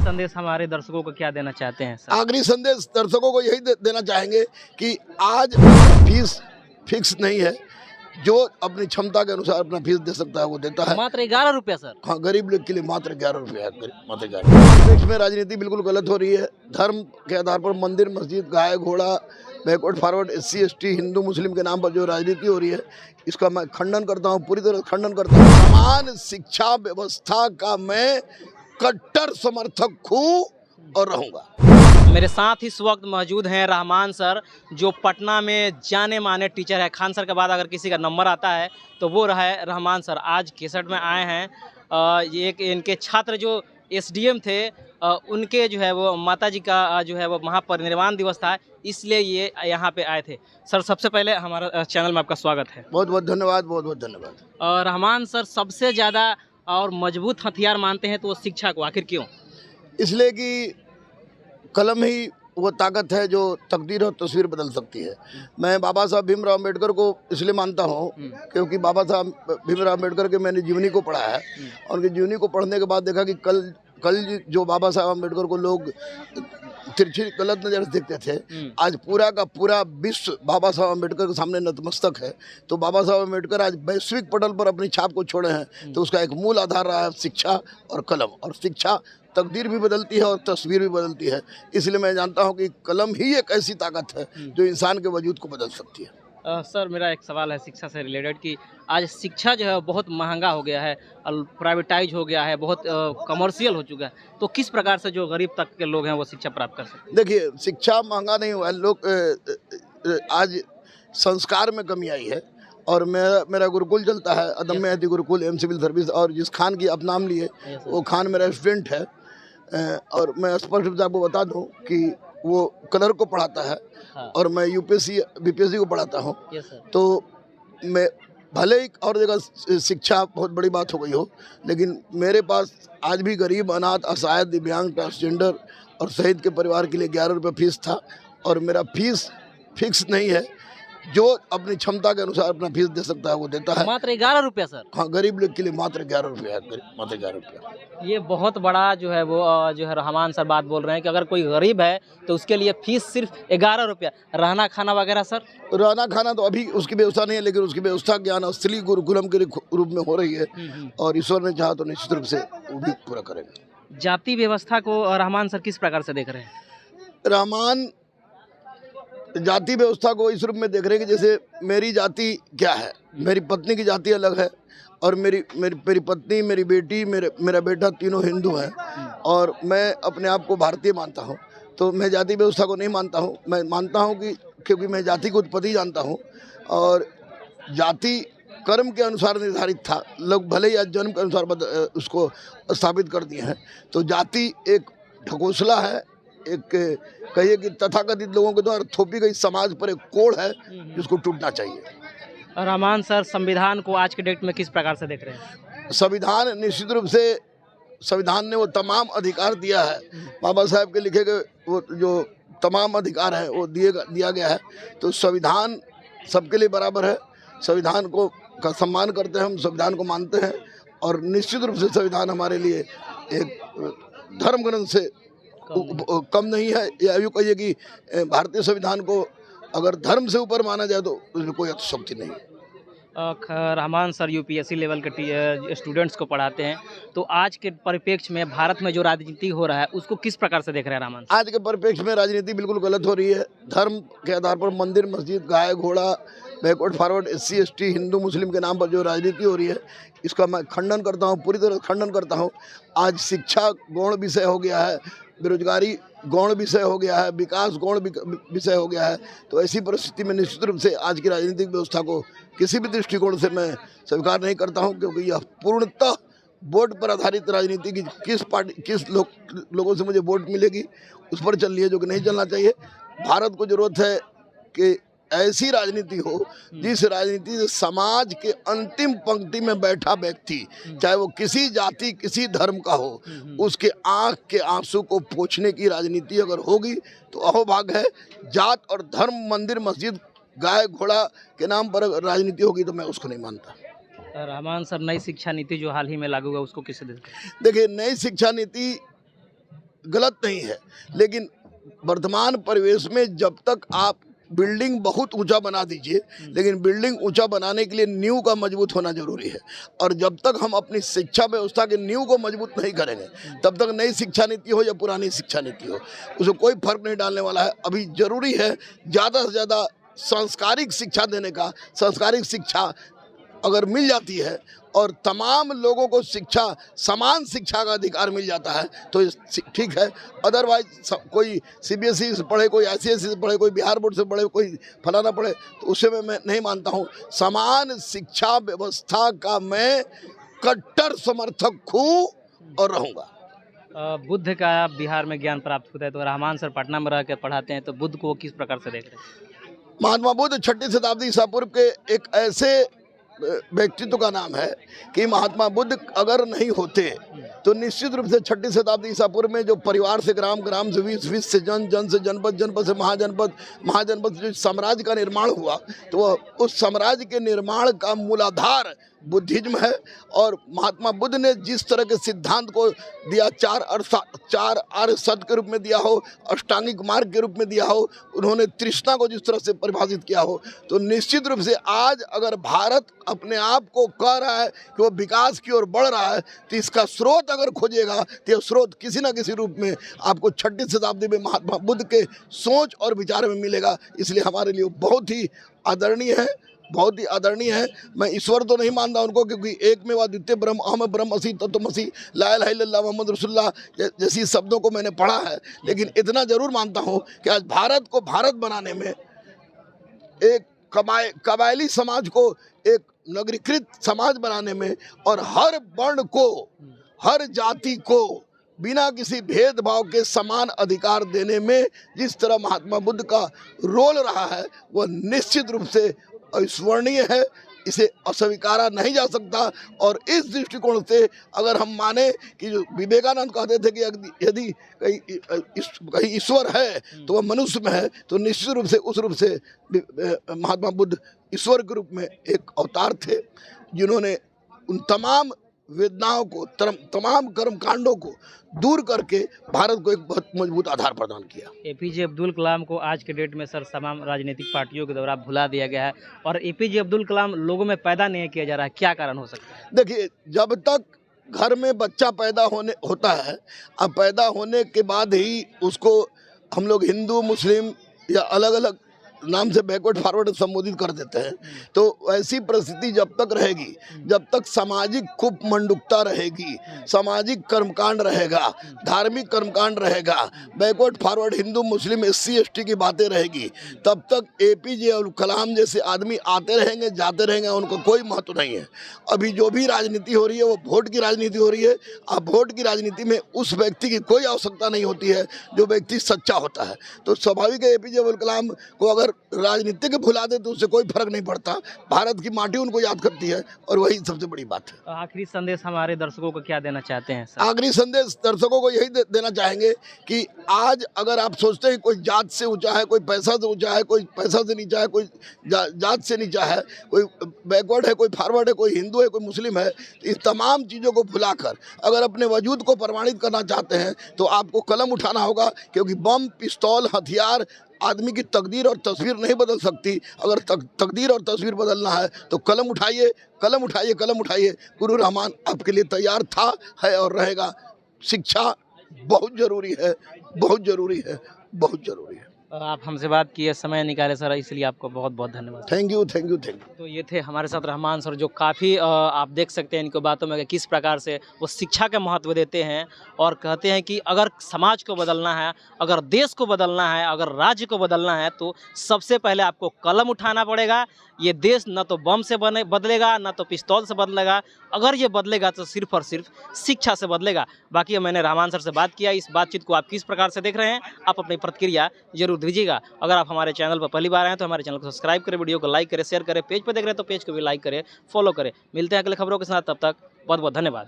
संदेश हमारे दर्शकों को क्या देना चाहते हैं सर? आखिरी संदेश दर्शकों को यही देना चाहेंगे कि आज फीस फिक्स नहीं है। जो अपनी क्षमता के अनुसार अपना फीस दे सकता है वो देता है। मात्र 11 रुपया सर? हाँ, गरीब लोग के लिए मात्र 11 रुपये है। मात्र 11। देश में राजनीति बिल्कुल गलत हो रही है। धर्म के आधार पर मंदिर मस्जिद गाय घोड़ा बैकवर्ड फॉरवर्ड SC ST हिंदू मुस्लिम के नाम पर जो राजनीति हो रही है इसका मैं खंडन करता हूँ, पूरी तरह खंडन करता हूँ। समान शिक्षा व्यवस्था का मैं कट्टर समर्थक हूँ और रहूँगा। मेरे साथ इस वक्त मौजूद हैं रहमान सर, जो पटना में जाने माने टीचर है। खान सर के बाद अगर किसी का नंबर आता है तो वो रहा है रहमान सर। आज केसट में आए हैं। ये एक इनके छात्र जो SDM थे, उनके जो है वो माताजी का जो है वो महापरिनिर्वाण दिवस था, इसलिए ये यहाँ पे आए थे। सर, सबसे पहले हमारा चैनल में आपका स्वागत है। बहुत बहुत धन्यवाद, बहुत बहुत धन्यवाद। रहमान सर सबसे ज़्यादा और मजबूत हथियार मानते हैं तो वो शिक्षा को, आखिर क्यों? इसलिए कि कलम ही वो ताकत है जो तकदीर और तस्वीर बदल सकती है। मैं बाबा साहब भीमराव अम्बेडकर को इसलिए मानता हूँ क्योंकि बाबा साहब भीमराव अम्बेडकर के मैंने जीवनी को पढ़ा है। और उनकी जीवनी को पढ़ने के बाद देखा कि कल जो बाबा साहब अम्बेडकर को लोग तिरछी गलत नज़र से देखते थे, आज पूरा का पूरा विश्व बाबा साहब अम्बेडकर के सामने नतमस्तक है। तो बाबा साहब अम्बेडकर आज वैश्विक पटल पर अपनी छाप को छोड़े हैं, तो उसका एक मूल आधार रहा है शिक्षा और कलम। और शिक्षा तकदीर भी बदलती है और तस्वीर भी बदलती है। इसलिए मैं जानता हूं कि कलम ही एक ऐसी ताकत है जो इंसान के वजूद को बदल सकती है। सर, मेरा एक सवाल है शिक्षा से रिलेटेड कि आज शिक्षा जो है बहुत महंगा हो गया है, प्राइवेटाइज हो गया है, बहुत कमर्शियल हो चुका है, तो किस प्रकार से जो गरीब तक के लोग हैं वो शिक्षा प्राप्त कर सकते हैं? देखिए, शिक्षा महंगा नहीं हुआ है। लोग आज संस्कार में कमी आई है। और मेरा गुरुकुल चलता है, अदम्य हदी गुरुकुल एम सिविल सर्विस, और जिस खान की आप नाम लिए वो खान मेरा स्टूडेंट है। और मैं स्पष्ट रूप से आपको बता दूं कि वो कलर को पढ़ाता है। हाँ। और मैं UPSC BPSC को पढ़ाता हूँ। तो मैं भले ही और जगह शिक्षा बहुत बड़ी बात हो गई हो, लेकिन मेरे पास आज भी गरीब, अनाथ, असहाय, दिव्यांग, ट्रांसजेंडर और शहीद के परिवार के लिए 11 रुपये फीस था। और मेरा फीस फिक्स नहीं है। जो अपनी क्षमता के अनुसार अपना फीस दे सकता है वो देता है। मात्र 11 रुपया सर? हाँ, गरीब लोग के लिए मात्र 11 रुपये है। मात्र 11 रुपया। ये बहुत बड़ा जो है वो जो है रहमान सर बात बोल रहे हैं कि अगर कोई गरीब है तो उसके लिए फीस सिर्फ 11 रुपया। रहना खाना वगैरह सर? रहना खाना तो अभी उसकी व्यवस्था नहीं है, लेकिन उसकी व्यवस्था ज्ञान असली गुरुकुलम के रूप में हो रही है। और ईश्वर ने चाहा तो निश्चित रूप से वो भी पूरा करेगा। जाति व्यवस्था को रहमान सर किस प्रकार से देख रहे हैं? रहमान जाति व्यवस्था को इस रूप में देख रहे हैं कि जैसे मेरी जाति क्या है, मेरी पत्नी की जाति अलग है, और मेरी पत्नी, मेरी बेटी, मेरा बेटा तीनों हिंदू हैं, और मैं अपने आप को भारतीय मानता हूं। तो मैं जाति व्यवस्था को नहीं मानता हूं। मैं मानता हूं कि क्योंकि मैं जाति की उत्पत्ति जानता हूं, और जाति कर्म के अनुसार निर्धारित था। लोग भले ही आज जन्म के अनुसार उसको स्थापित कर दिए हैं। तो जाति एक ढकोसला है, एक कहिए कि तथाकथित लोगों के द्वारा थोपी गई समाज पर एक कोड़ है जिसको टूटना चाहिए। रहमान सर, संविधान को आज के डेट में किस प्रकार से देख रहे हैं? संविधान निश्चित रूप से, संविधान ने वो तमाम अधिकार दिया है। बाबा साहब के लिखे गए वो जो तमाम अधिकार है वो दिया गया है। तो संविधान सबके लिए बराबर है। संविधान को का सम्मान करते हैं, हम संविधान को मानते हैं। और निश्चित रूप से संविधान हमारे लिए एक धर्म ग्रंथ से कम नहीं है। या यूँ कहिए कि भारतीय संविधान को अगर धर्म से ऊपर माना जाए तो उसमें कोई अतिशयोक्ति नहीं है। रहमान सर UPSC लेवल के स्टूडेंट्स को पढ़ाते हैं, तो आज के परिप्रेक्ष्य में भारत में जो राजनीति हो रहा है उसको किस प्रकार से देख रहे हैं रहमान? आज के परिप्रेक्ष्य में राजनीति बिल्कुल गलत हो रही है। धर्म के आधार पर मंदिर मस्जिद गाय घोड़ा बैकवर्ड फॉरवर्ड SC ST हिंदू मुस्लिम के नाम पर जो राजनीति हो रही है इसका मैं खंडन करता हूँ, पूरी तरह खंडन करता हूँ। आज शिक्षा गौण विषय हो गया है, बेरोजगारी गौण विषय हो गया है, विकास गौण विषय हो गया है। तो ऐसी परिस्थिति में निश्चित रूप से आज की राजनीतिक व्यवस्था को किसी भी दृष्टिकोण से मैं स्वीकार नहीं करता हूं, क्योंकि यह पूर्णतः वोट पर आधारित राजनीति की किस लोगों से मुझे वोट मिलेगी उस पर चल रही है, जो कि नहीं चलना चाहिए। भारत को जरूरत है कि ऐसी राजनीति हो जिस राजनीति से समाज के अंतिम पंक्ति में बैठा व्यक्ति, चाहे वो किसी जाति किसी धर्म का हो, उसके आंख के आंसू को पोंछने की राजनीति अगर होगी तो अहोभाग है। जात और धर्म, मंदिर मस्जिद, गाय घोड़ा के नाम पर राजनीति होगी तो मैं उसको नहीं मानता। रहमान सर, नई शिक्षा नीति जो हाल ही में लागू हुआ उसको कैसे देखते हैं? देखिए, नई शिक्षा नीति गलत नहीं है, लेकिन वर्तमान परिवेश में जब तक आप बिल्डिंग बहुत ऊंचा बना दीजिए, लेकिन बिल्डिंग ऊंचा बनाने के लिए नींव का मजबूत होना जरूरी है। और जब तक हम अपनी शिक्षा व्यवस्था के नींव को मजबूत नहीं करेंगे, तब तक नई शिक्षा नीति हो या पुरानी शिक्षा नीति हो, उसमें कोई फर्क नहीं डालने वाला है। अभी जरूरी है ज़्यादा से ज़्यादा सांस्कारिक शिक्षा देने का। सांस्कारिक शिक्षा अगर मिल जाती है और तमाम लोगों को शिक्षा, समान शिक्षा का अधिकार मिल जाता है तो ठीक है। अदरवाइज कोई सीबीएसई से पढ़े, कोई आईसीएसई से पढ़े, कोई बिहार बोर्ड से पढ़े, कोई फलाना पढ़े, तो उससे मैं नहीं मानता हूँ। समान शिक्षा व्यवस्था का मैं कट्टर समर्थक हूँ और रहूँगा। बुद्ध का बिहार में ज्ञान प्राप्त होता है, तो रहमान सर पटना में रह कर पढ़ाते हैं, तो बुद्ध को किस प्रकार से देख रहे हैं? महात्मा बुद्ध 6वीं शताब्दी ईसा पूर्व के एक ऐसे व्यक्तित्व का नाम है कि महात्मा बुद्ध अगर नहीं होते तो निश्चित रूप से 6वीं शताब्दी ईसा पूर्व में जो परिवार से ग्राम, ग्राम से विश्व, विश्व से जन, जन से जनपद, जनपद से महाजनपद, महाजनपद से जो साम्राज्य का निर्माण हुआ, तो उस साम्राज्य के निर्माण का मूलाधार बुद्धिज्म है। और महात्मा बुद्ध ने जिस तरह के सिद्धांत को दिया, चार आर्य सत्य के रूप में दिया हो, अष्टांगिक मार्ग के रूप में दिया हो, उन्होंने तृष्णा को जिस तरह से परिभाषित किया हो, तो निश्चित रूप से आज अगर भारत अपने आप को कह रहा है कि वो विकास की ओर बढ़ रहा है, तो इसका स्रोत अगर खोजेगा तो यह स्रोत किसी न किसी रूप में आपको 6वीं शताब्दी में महात्मा बुद्ध के सोच और विचार में मिलेगा। इसलिए हमारे लिए बहुत ही आदरणीय है, बहुत ही आदरणीय है। मैं ईश्वर तो नहीं मानता उनको, क्योंकि एक में द्वितीय ब्रह्म, अहम ब्रह्मसि तत्त्वमसि, ला इलाहा इल्लल्लाह मुहम्मद रसूलुल्लाह जैसी शब्दों को मैंने पढ़ा है। लेकिन इतना जरूर मानता हूँ कि आज भारत को भारत बनाने में, एक कबायली समाज को एक नगरीकृत समाज बनाने में, और हर वर्ण को, हर जाति को बिना किसी भेदभाव के समान अधिकार देने में जिस तरह महात्मा बुद्ध का रोल रहा है, वह निश्चित रूप से अविस्मरणीय है। इसे अस्वीकारा नहीं जा सकता। और इस दृष्टिकोण से अगर हम माने कि जो विवेकानंद कहते थे कि यदि कहीं ईश्वर है तो वह मनुष्य में है, तो निश्चित रूप से उस रूप से महात्मा बुद्ध ईश्वर के रूप में एक अवतार थे, जिन्होंने उन तमाम वेदनाओं को, तमाम कर्मकांडों को दूर करके भारत को एक बहुत मजबूत आधार प्रदान किया। एपीजे अब्दुल कलाम को आज के डेट में सर तमाम राजनीतिक पार्टियों के द्वारा भुला दिया गया है, और एपीजे अब्दुल कलाम लोगों में पैदा नहीं किया जा रहा है, क्या कारण हो सकता है? देखिए, जब तक घर में बच्चा पैदा होता है, अब पैदा होने के बाद ही उसको हम लोग हिंदू, मुस्लिम या अलग अलग नाम से बैकवर्ड फॉरवर्ड संबोधित कर देते हैं, तो ऐसी परिस्थिति जब तक रहेगी, जब तक सामाजिक कुपमंडुकता रहेगी, सामाजिक कर्मकांड रहेगा, धार्मिक कर्मकांड रहेगा, बैकवर्ड फॉरवर्ड हिंदू, मुस्लिम, एससी, एसटी की बातें रहेगी, तब तक एपीजे अब्दुल कलाम जैसे आदमी आते रहेंगे, जाते रहेंगे, उनको कोई महत्व नहीं है। अभी जो भी राजनीति हो रही है वो वोट की राजनीति हो रही है। अब वोट की राजनीति में उस व्यक्ति की कोई आवश्यकता नहीं होती है जो व्यक्ति सच्चा होता है। तो स्वाभाविक है एपीजे अब्दुल कलाम को अगर राजनीति के भुला दे तो उससे कोई फर्क नहीं पड़ता। भारत की माटी उनको याद करती है, और वही सबसे बड़ी बात है। आखिरी संदेश हमारे दर्शकों को क्या देना चाहते हैं सर? आखिरी संदेश दर्शकों को यही देना चाहेंगे कि आज अगर आप सोचते हैं कोई जात से ऊंचा है, कोई पैसा से ऊंचा है, कोई पैसा से नीचा है, कोई जात से नीचा है, कोई बैकवर्ड है, कोई फॉरवर्ड है, कोई हिंदू है, कोई मुस्लिम है, इस तमाम चीज़ों को भुलाकर अगर अपने वजूद को प्रमाणित करना चाहते हैं तो आपको कलम उठाना होगा, क्योंकि बम, पिस्तौल, हथियार आदमी की तकदीर और तस्वीर नहीं बदल सकती। अगर तकदीर और तस्वीर बदलना है तो कलम उठाइए, कलम उठाइए, कलम उठाइए। गुरु रहमान आपके लिए तैयार था, है और रहेगा। शिक्षा बहुत ज़रूरी है, बहुत ज़रूरी है, बहुत ज़रूरी है। आप हमसे बात किए, समय निकाले सर, इसलिए आपको बहुत बहुत धन्यवाद। Thank you, thank you, thank you. तो ये थे हमारे साथ रहमान सर, जो काफ़ी आप देख सकते हैं इनकी बातों में कि किस प्रकार से वो शिक्षा का महत्व देते हैं, और कहते हैं कि अगर समाज को बदलना है, अगर देश को बदलना है, अगर राज्य को बदलना है, तो सबसे पहले आपको कलम उठाना पड़ेगा। ये देश न तो बम से बदलेगा, न तो पिस्तौल से बदलेगा। अगर ये बदलेगा तो सिर्फ और सिर्फ शिक्षा से बदलेगा। बाकी मैंने रहमान सर से बात किया। इस बातचीत को आप किस प्रकार से देख रहे हैं, आप अपनी प्रतिक्रिया जरूर दीजिएगा। अगर आप हमारे चैनल पर पहली बार आए हैं तो हमारे चैनल को सब्सक्राइब करें, वीडियो को लाइक करें, शेयर करें। पेज पर देख रहे हैं तो पेज को भी लाइक करें, फॉलो करें। मिलते हैं अगले खबरों के साथ, तब तक बहुत बहुत धन्यवाद।